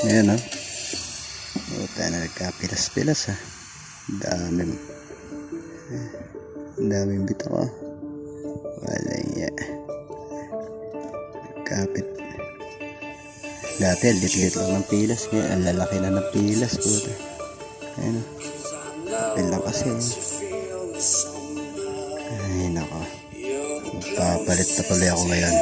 Ayan o. Tayo na nagkapilas-pilas ha. Daming bito ko. Wala niya. Kapit. Dati lit-lit lang ng pilas. Ngayon ang lalaki na ng pilas. Puta. Ayan o. Kapil lang kasi. Ay nako. Magpapalit na pala ako ngayon.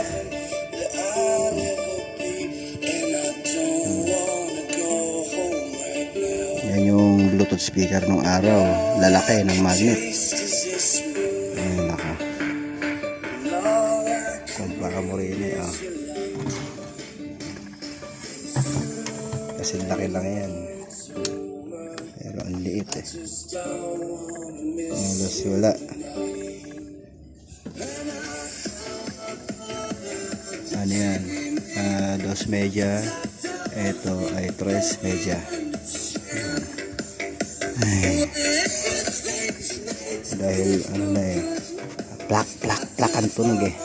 Yan yung Bluetooth speaker ng araw. Lalaki ng magnet. Ay nako. Kumpara mo rin eh. Oh. Kasi laki lang yan. Pero ang liit eh. Halos wala. Ano yan? 2 media. Ito ay 3 media. Ay. Dahil ano na eh. Plak ang tunog eh.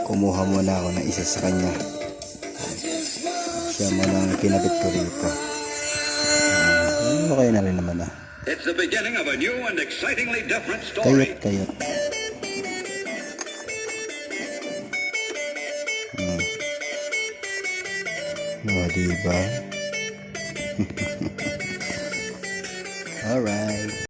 Kumuha muna ako ng isa sa kanya. Siya mo lang kinabit ko rito. Okay na rin naman ah. It's the beginning of a new and excitingly different story. Kayot. O, diba? Alright.